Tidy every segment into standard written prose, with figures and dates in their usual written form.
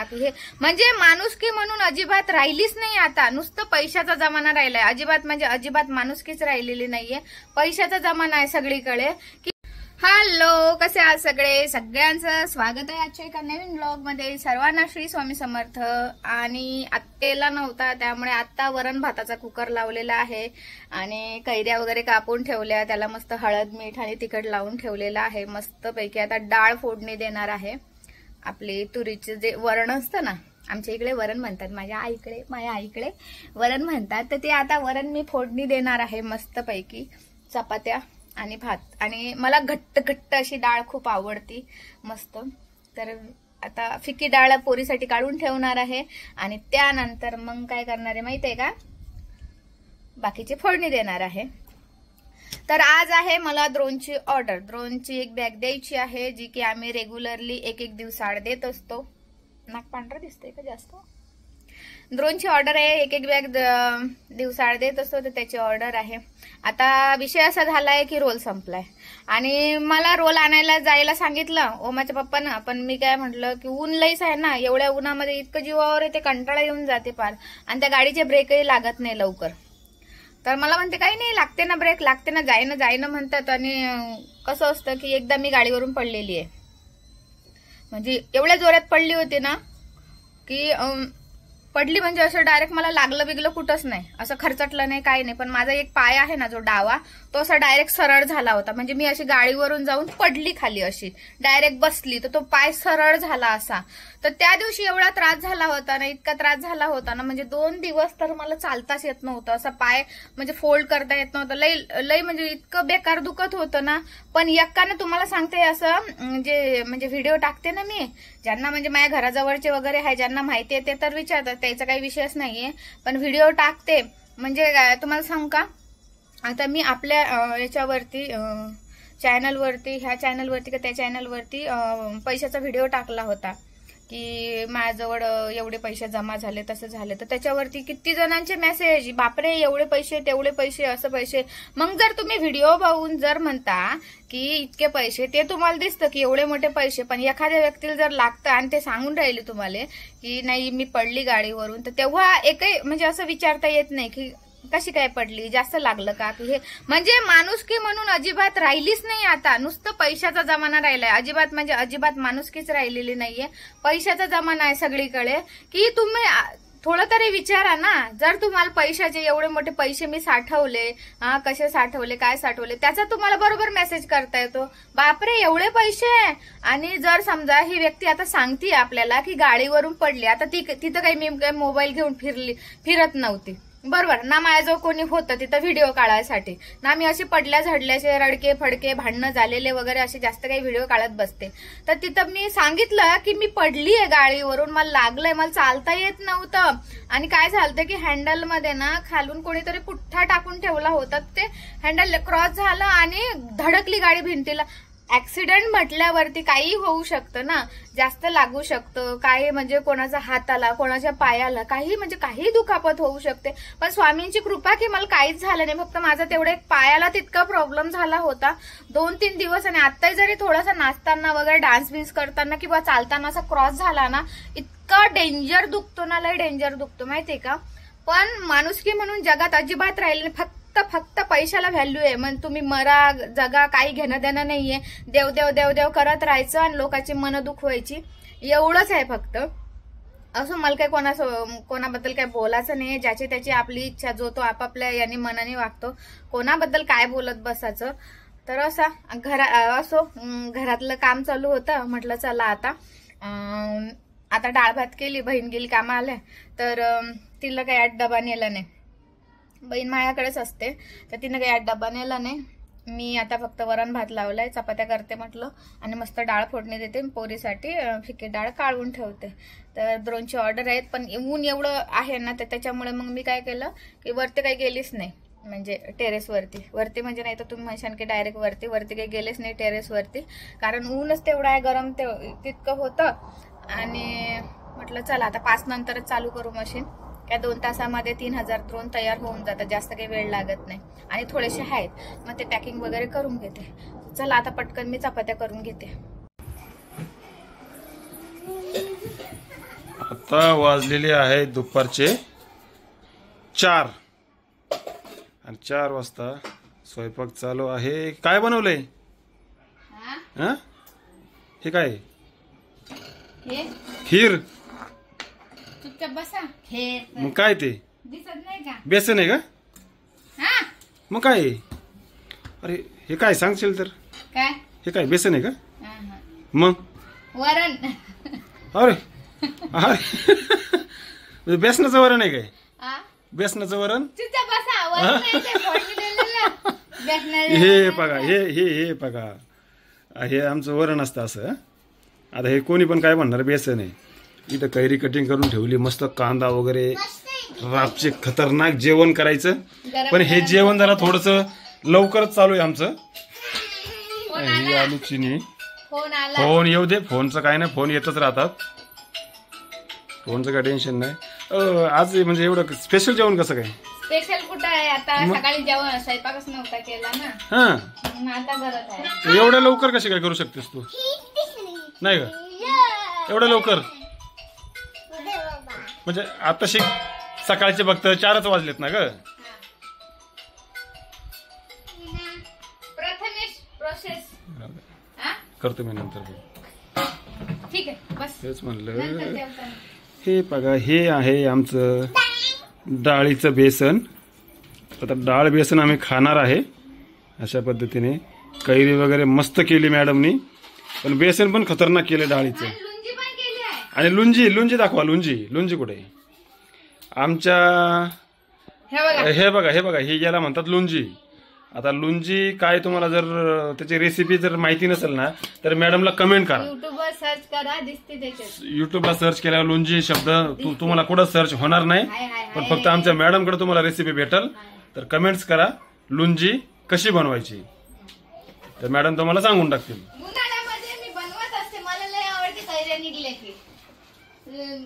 का की हे म्हणजे माणुसकी म्हणून अजिबात राहिलीच नाही आता. नुसतं पैशाचा जमाना राहिलाय. अजिबात म्हणजे अजिबात माणुसकीच राहिलेली नाहीये. पैशाचा जमाना आहे सगळीकडे. हॅलो, कसे आहात सगळे? सगळ्यांचं स्वागत आहे आजच्या एका नवीन ब्लॉग मध्ये. सर्वांना श्री स्वामी समर्थ. आणि आत्तेला नव्हता त्यामुळे आत्ता वरण भाताचा कुकर लावलेला आहे आणि कैऱ्या वगैरे कापून ठेवल्या. त्याला मस्त हळद मीठ आणि तिखट लावून ठेवलेला आहे मस्त पैकी. आता डाळ फोडणी देणार आहे. आपली तुरीचे जे वरण असतं ना, आमच्या इकडे वरण म्हणतात, माझ्या आईकडे वरण म्हणतात, तर ते आता वरण मी फोडणी देणार आहे मस्त पैकी. चपात्या आणि भात. आणि मला घट्ट घट्ट अशी डाळ खूप आवडती मस्त. तर आता फिक्की डाळ पोरीसाठी काढून ठेवणार आहे आणि त्यानंतर मग काय करणार आहे माहितीये का, बाकीची फोडणी देणार आहे. तर आज आहे मला द्रोणची ऑर्डर. द्रोणची एक बॅग द्यायची आहे जी की आम्ही रेग्युलरली एक दिवसाआड देत असतो. नाक पांढरा दिसतंय का जास्त? द्रोणची ऑर्डर आहे, एक बॅग दिवसाआड देत असतो, तर त्याची ऑर्डर आहे. आता विषय असा झालाय की रोल संपलाय आणि मला रोल आणायला जायला सांगितलं ओमाच्या पप्पानं. पण मी काय म्हटलं की ऊन लईच आहे ना, एवढ्या उन्हामध्ये इतकं जीवावर येते, कंटाळा येऊन जाते पार. आणि त्या गाडीचे ब्रेकही लागत नाही लवकर. तर मला म्हणते काही नाही, लागते ना ब्रेक, लागते ना, जाईना म्हणतात. आणि कसं असतं की एकदा मी गाडीवरून पडलेली आहे. म्हणजे एवढ्या जोरात पडली होती ना की पडली म्हणजे असं डायरेक्ट मला लागलं बिगलं कुठंच नाही, असं खरचटलं नाही, काही नाही. पण माझा एक पाय आहे ना जो डावा, तो असा डायरेक्ट सरळ झाला होता. म्हणजे मी अशी गाडीवरून जाऊन पडली खाली, अशी डायरेक्ट बसली तर तो पाय सरळ झाला असा. तर त्या दिवशी एवढा त्रास झाला होता ना, इतका त्रास झाला होता ना, म्हणजे 2 दिवस तर मला चालताच येत नव्हतं. असं पाय म्हणजे फोल्ड करता येत नव्हतं. लई म्हणजे इतकं बेकार दुखत होतं ना. पण एकानं तुम्हाला सांगते असं म्हणजे व्हिडिओ टाकते ना मी, ज्यांना म्हणजे माझ्या घराजवळचे वगैरे आहे, ज्यांना माहिती आहे ते तर विचारतात, त्याचा काही विषयच नाहीये. पण व्हिडिओ टाकते म्हणजे तुम्हाला सांगू का, आता मी आपल्या याच्यावरती चॅनलवरती, ह्या चॅनलवरती का त्या चॅनलवरती पैशाचा व्हिडिओ टाकला होता की माझ्याजवळ एवढे पैसे जमा झाले, तसं झाले. तर त्याच्यावरती किती जणांचे मेसेज, बापरे एवढे पैसे, तेवढे पैसे, असं पैसे. मग जर तुम्ही व्हिडिओ बघून जर म्हणता की इतके पैसे, ते तुम्हाला दिसतं की एवढे मोठे पैसे, पण एखाद्या व्यक्तीला जर लागतं आणि ते सांगून राहिले तुम्हाला की नाही मी पडली गाडीवरून, तर तेव्हा एकही म्हणजे असं विचारता येत नाही की कशी काय पडली, जास्त लागलं का की हे म्हणजे माणुसकी म्हणून अजिबात राहिलीच नाही आता. नुसतं पैशाचा जमाना राहिलाय. अजिबात म्हणजे अजिबात माणुसकीच राहिलेली नाहीये. पैशाचा जमाना आहे सगळीकडे. की तुम्ही थोडं तरी विचारा ना. जर तुम्हाला पैशाचे एवढे मोठे पैसे मी साठवले, कसे साठवले, काय साठवले, त्याचा तुम्हाला बरोबर मेसेज करता येतो, बापरे एवढे पैसे. आणि जर समजा ही व्यक्ती आता सांगते आपल्याला की गाडीवरून पडली, आता तिथं काही मी मोबाईल घेऊन फिरत नव्हती, बरोबर ना, माझ्याजवळ कोणी होतं तिथं व्हिडिओ काढायसाठी ना. मी असे पडल्या झडल्याचे, रडके फडके, भांडणं झालेले वगैरे असे जास्त काही व्हिडिओ काढत बसते. तर तिथं मी सांगितलं की मी पडली आहे गाडीवरून, मला लागलंय, मला चालता येत नव्हतं. आणि काय झालं की हँडल मध्ये ना खालून कोणीतरी पुठ्ठा टाकून ठेवला होता, ते हँडल क्रॉस झालं आणि धडकली गाडी भिंतीला. ऍक्सिडेंट म्हटल्यावरती काही होऊ शकतं ना, जास्त लागू शकतं, काही म्हणजे कोणाचा हाताला, कोणाच्या पायाला, काही म्हणजे काही दुखापत होऊ शकते. पण स्वामींची कृपा की मला काहीच झालं नाही. फक्त माझा तेवढे पायाला तितका प्रॉब्लेम झाला होता 2-3 दिवस. आणि आता जरी थोडासा नाचताना वगैरे, डान्स बिन्स करताना किंवा चालताना असा क्रॉस झाला ना, इतका डेंजर दुखतो ना, लय डेंजर दुखतो माहितीये का. पण माणुसकी म्हणून जगात अजिबात राहिले. फक्त पैशाला व्हॅल्यू आहे. मग तुम्ही मरा जगा, काही घेणं देणं नाहीये. देव देव देव देव करत राहायचं आणि लोकांची मन दुखवायची, एवढंच आहे फक्त. असं मला काही कोणाबद्दल काही बोलायचं नाही. ज्याची त्याची आपली इच्छा, जो तो आपापल्या याने मनाने वागतो. कोणाबद्दल काय बोलत बसायचं. तर असो घरातलं काम चालू होतं. म्हटलं चला आता डाळ भात केली. बहीण गेली कामाला, तर तिला काही आज डबा नेला नाही. बहीण माझ्याकडेच असते, तर तिनं काही आज डबा नेला नाही. मी आता फक्त वरण भात लावलाय, चपात्या करते म्हटलं, आणि मस्त डाळ फोडणी देते. पोरीसाठी फिक्की डाळ काढून ठेवते. तर द्रोणची ऑर्डर आहेत, पण ऊन एवढं आहे ना, तर त्याच्यामुळे मग मी काय केलं की वरती काही गेलीच नाही. म्हणजे वरती म्हणजे नाही तर तुम्ही म्हणशान की डायरेक्ट वरती काही गेलेच नाही टेरेसवरती, कारण ऊनच तेवढं आहे, गरम तितकं होतं. आणि म्हटलं चला आता 5 नंतरच चालू करू मशीन. काय 2 तासामध्ये 3000 द्रोण तयार होऊन जातात, जास्त काही वेळ लागत नाही. आणि थोडेसे आहेत, मग ते पॅकिंग वगैरे करून घेते. चला आता पटकन मी चपात्या करून घेते. आता वाजलेले आहेत दुपारचे 4 आणि 4 वाजता स्वयंपाक चालू आहे. काय बनवलंय? हा हे काय? खीर. चुपचाप बसा. मग काय ते दिसत नाही का? बेसन आहे का? मग काय? अरे हे काय सांगशील तर? काय हे काय बेसन आहे का? मग वरण. अरे अरे बेसनाचं वरण आहे काय? बेसनाचं वरण. चुपचाप बसा. वरण नाही ते फोडणी दिलेलं. बेसनाचं हे बघा हे बघा हे आमचं वरण असतं असं. आता हे कोणी पण काय म्हणणार बेसन आहे. इथं कैरी कटिंग करून ठेवली मस्त कांदा वगैरे रातचे खतरनाक जेवण करायचं. पण हे जेवण जरा थोडस लवकरच चालू आहे आमचं. ही आलू चिनी. फोन येऊ दे. फोनचं काय नाही. फोन येतच राहतात. फोनचं काय टेन्शन नाही. आज म्हणजे एवढं स्पेशल जेवण कसं काय? स्पेशल कुठं आहे आता? सकाळी जेवण स्वयंपाकच नव्हता केला ना. हा आता करत आहे. एवढ्या लवकर कशी काय करू शकतेस तू? नाही का एवढ्या लवकर? म्हणजे आता सकाळचे फक्त 4च वाजलेत ना ग. प्रथमेश प्रोसेस करतो मी नंतर. ठीक आहे बस. तेच म्हणलं. हे बघा हे आहे आमचं डाळीचं बेसन. आता डाळ बेसन आम्ही खाणार आहे अशा पद्धतीने. कैरी वगैरे मस्त केली मॅडमनी. पण बेसन पण खतरनाक केलं डाळीचं. आणि लुंजी दाखवा. लुंजी कुठे? आमच्या हे बघा हे याला म्हणतात लुंजी. आता लुंजी काय तुम्हाला जर त्याची रेसिपी जर माहिती नसेल ना तर मॅडमला कमेंट करा. युट्यूबवर सर्च करा. दिसते त्याच्यात. युट्यूबला सर्च केल्यावर लुंजी शब्द तुम्हाला कुठं सर्च होणार नाही. पण फक्त आमच्या मॅडमकडे तुम्हाला रेसिपी भेटल. तर कमेंट्स करा लुंजी कशी बनवायची. तर मॅडम तुम्हाला सांगून टाकतील. उन्हाळ्यामध्ये मी बनवत असते. मला लय आवडते कैऱ्या निघल्या की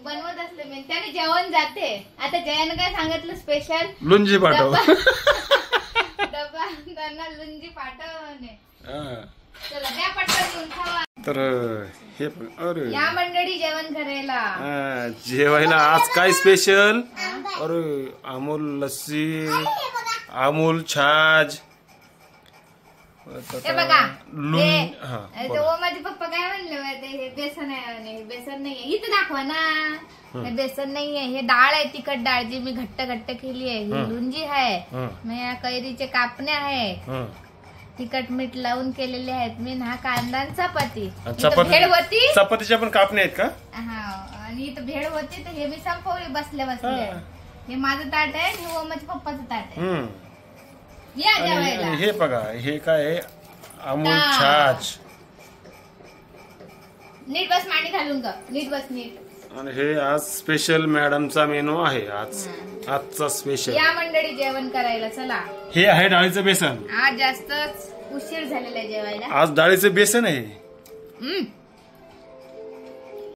बनवत असले मी. त्याने जेवण जाते. आता जयानं काय सांगितलं स्पेशल लुंजी पाठव. डबा त्यांना लुंजी पाठवणे. चला द्या पटकन घेऊन खावा. तर हे अरे या मंडळी जेवण करायला. जेवायला आज काय स्पेशल? अरे अमूल लस्सी, अमूल छाछ. हे बघा माझे पप्पा काय म्हणले हे बेसन आहे. बेसन नाहीये. इथं दाखवा ना. हे बेसन नाहीये. हे डाळ आहे. तिखट डाळ जी मी घट्ट घट्ट केली आहे. ही लुंजी आहे. मी कैरीचे कापण्या आहे. तिखट मीठ लावून केलेले आहेत मी. हा कांदा चपाती. भेळ होती. चपातीच्या पण कापण्या आहेत का? हा आणि इथं भेळ होती तर हे मी संपवली बसल्या बसल्या. हे माझं ताट आहे. हे माझ्या पप्पाचं ताट आहे. या जेवायला. हे बघा हे काय अमूल छाछ. नीट बस. मांडी घालून का नीट बस नीट. आणि हे आज स्पेशल मॅडमचा मेनू आहे. आजचा स्पेशल. या मंडळी जेवण करायला चला. हे आहे डाळीचं बेसन. आज जास्तच उशीर झालेला आहे जेवायला. आज डाळीचं बेसन आहे.